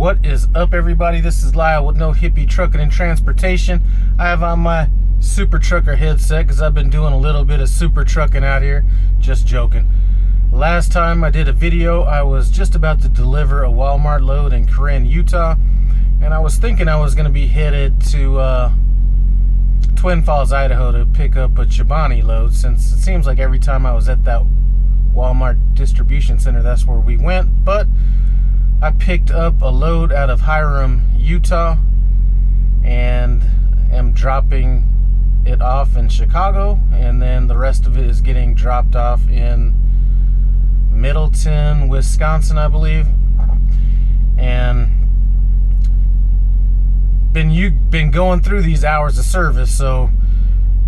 What is up, everybody? This is Lyle with No Hippie Trucking and Transportation. I have on my Super Trucker headset because I've been doing a little bit of super trucking out here. Just joking. Last time I did a video, I was just about to deliver a Walmart load in Corinne, Utah, and I was thinking I was going to be headed to Twin Falls, Idaho to pick up a Chobani load, since it seems like every time I was at that Walmart distribution center, that's where we went. But I picked up a load out of Hiram, Utah, and am dropping it off in Chicago, and then the rest of it is getting dropped off in Middleton, Wisconsin, I believe. And been going through these hours of service, so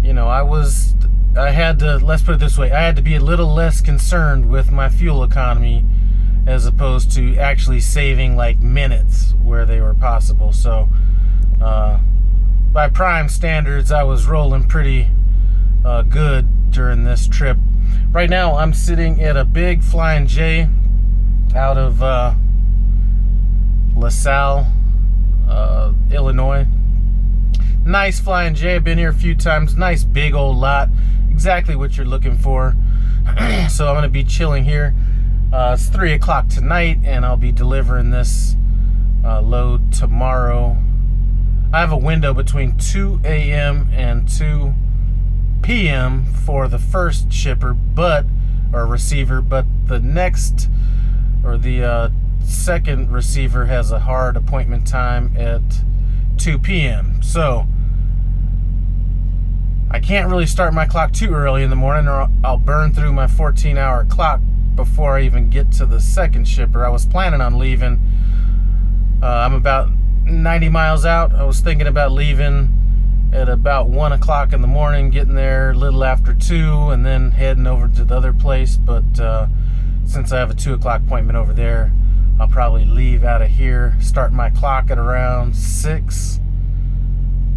I had to, let's put it this way, I had to be a little less concerned with my fuel economy as opposed to actually saving like minutes where they were possible. So by Prime standards, I was rolling pretty good during this trip. Right now I'm sitting at a big Flying J out of LaSalle, Illinois. Nice Flying J. I've been here a few times. Nice big old lot, exactly what you're looking for. So I'm going to be chilling here. It's 3 o'clock tonight, and I'll be delivering this load tomorrow. I have a window between 2 a.m. and 2 p.m. for the first shipper, or receiver, but the next, or the second receiver has a hard appointment time at 2 p.m. So I can't really start my clock too early in the morning, or I'll burn through my 14-hour clock before I even get to the second shipper. I was planning on leaving. I'm about 90 miles out. I was thinking about leaving at about 1 o'clock in the morning, getting there a little after 2, and then heading over to the other place. But since I have a 2 o'clock appointment over there, I'll probably leave out of here, start my clock at around 6,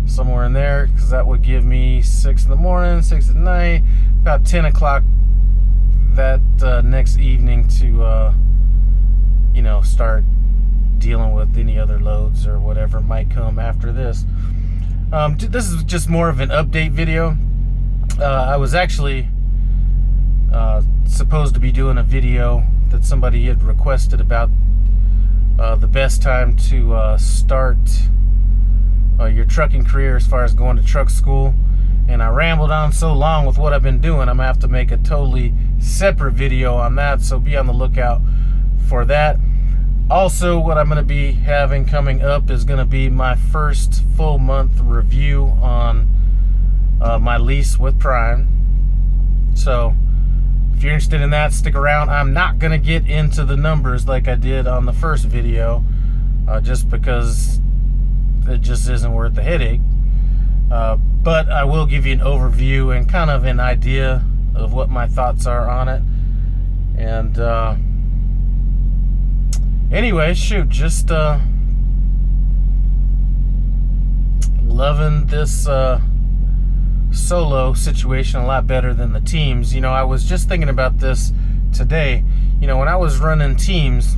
somewhere in there, because that would give me 6 in the morning, 6 at night, about 10 o'clock that next evening to start dealing with any other loads or whatever might come after this. This is just more of an update video. I was actually supposed to be doing a video that somebody had requested about the best time to start your trucking career as far as going to truck school, and I rambled on so long with what I've been doing. I'm gonna have to make a totally separate video on that, so be on the lookout for that. Also, what I'm going to be having coming up is going to be my first full month review on my lease with Prime. So if you're interested in that, stick around. I'm not going to get into the numbers like I did on the first video, just because it just isn't worth the headache. But I will give you an overview and kind of an idea of what my thoughts are on it. And anyway, shoot, just loving this solo situation a lot better than the teams. I was just thinking about this today. When I was running teams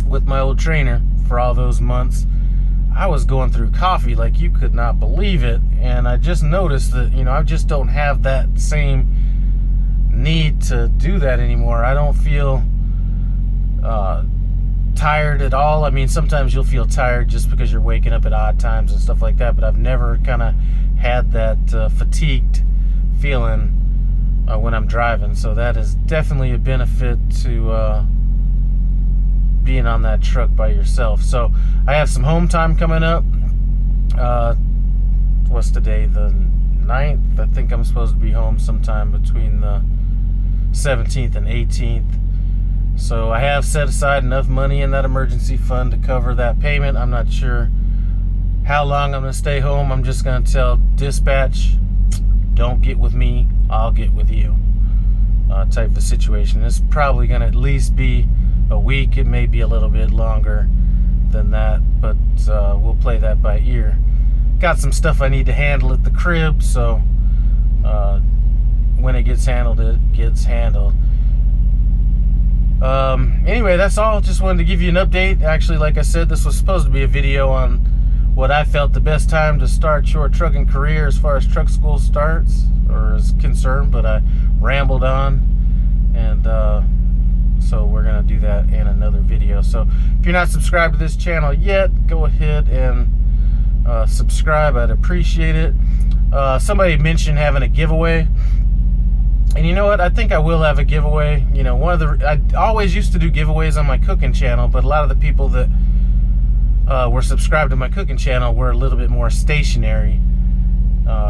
with my old trainer for all those months, I was going through coffee like you could not believe it. And I just noticed that, I just don't have that same need to do that anymore. I don't feel tired at all. I mean, sometimes you'll feel tired just because you're waking up at odd times and stuff like that, but I've never kind of had that fatigued feeling when I'm driving. So that is definitely a benefit to being on that truck by yourself. So I have some home time coming up. What's today? The 9th? I think I'm supposed to be home sometime between the 17th and 18th. So I have set aside enough money in that emergency fund to cover that payment. I'm not sure how long I'm going to stay home. I'm just going to tell dispatch, don't get with me, I'll get with you, type of situation. It's probably going to at least be a week. It may be a little bit longer than that, but we'll play that by ear. Got some stuff I need to handle at the crib, so when it gets handled, it gets handled. Anyway, that's all. Just wanted to give you an update. Actually, like I said, this was supposed to be a video on what I felt the best time to start your trucking career as far as truck school starts or is concerned, but I rambled on, and so we're gonna do that in another video. So if you're not subscribed to this channel yet, go ahead and subscribe. I'd appreciate it. Somebody mentioned having a giveaway, and you know what, I think I will have a giveaway. You know, I always used to do giveaways on my cooking channel, but a lot of the people that were subscribed to my cooking channel were a little bit more stationary,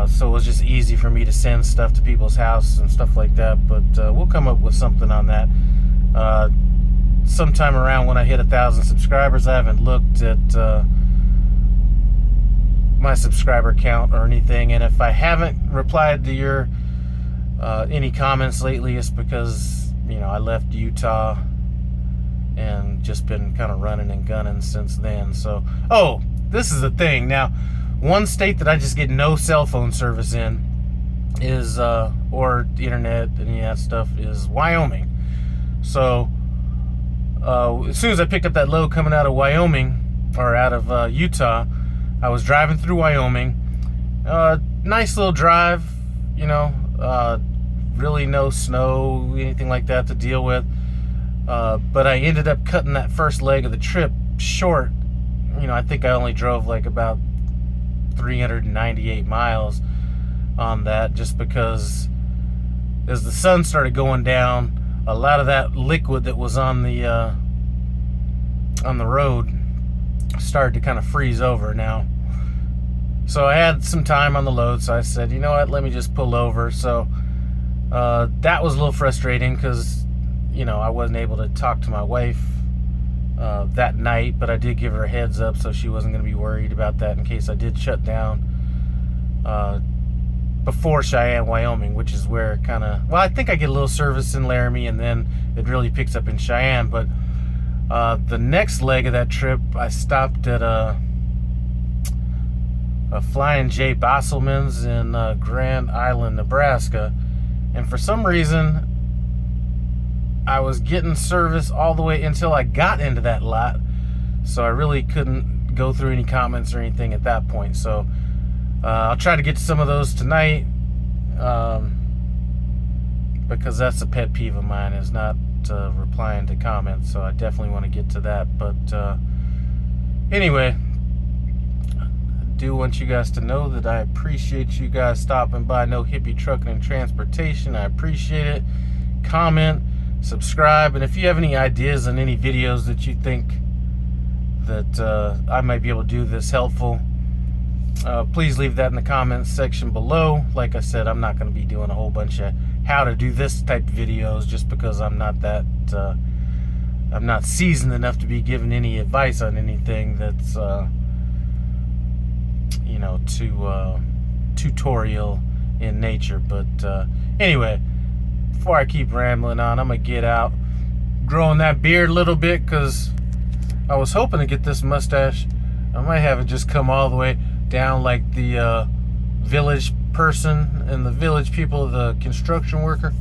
so it was just easy for me to send stuff to people's house and stuff like that. But we'll come up with something on that sometime around when I hit 1,000 subscribers. I haven't looked at my subscriber count or anything, and if I haven't replied to your any comments lately, it's because, you know, I left Utah and just been kind of running and gunning since then. So, oh, this is the thing. Now, one state that I just get no cell phone service in is, or internet, any of that stuff, is Wyoming. So, as soon as I picked up that load coming out of Wyoming, or out of Utah, I was driving through Wyoming. Nice little drive, you know, really no snow, anything like that to deal with. But I ended up cutting that first leg of the trip short. You know, I think I only drove like about 398 miles on that, just because as the sun started going down, a lot of that liquid that was on the road started to kind of freeze over now. So I had some time on the load, so I said, you know what, let me just pull over. So that was a little frustrating because, you know, I wasn't able to talk to my wife that night, but I did give her a heads up so she wasn't going to be worried about that in case I did shut down before Cheyenne, Wyoming, which is where kind of, well, I think I get a little service in Laramie, and then it really picks up in Cheyenne. But the next leg of that trip, I stopped at a Flying J. Bosselman's in Grand Island, Nebraska, and for some reason I was getting service all the way until I got into that lot, so I really couldn't go through any comments or anything at that point. So I'll try to get to some of those tonight, because that's a pet peeve of mine, is not replying to comments. So I definitely want to get to that. But anyway, I do want you guys to know that I appreciate you guys stopping by No Hippie Trucking and Transportation. I appreciate it. Comment, subscribe, and if you have any ideas on any videos that you think that I might be able to do this helpful, please leave that in the comments section below. Like I said, I'm not going to be doing a whole bunch of how to do this type of videos, just because I'm not that I'm not seasoned enough to be giving any advice on anything that's you know, too tutorial in nature. But anyway, before I keep rambling on, I'm gonna get out growing that beard a little bit, because I was hoping to get this mustache, I might have it just come all the way down like the village person and the village people, the construction worker.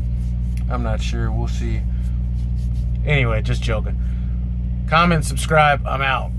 I'm not sure, we'll see. Anyway, just joking. Comment, subscribe, I'm out.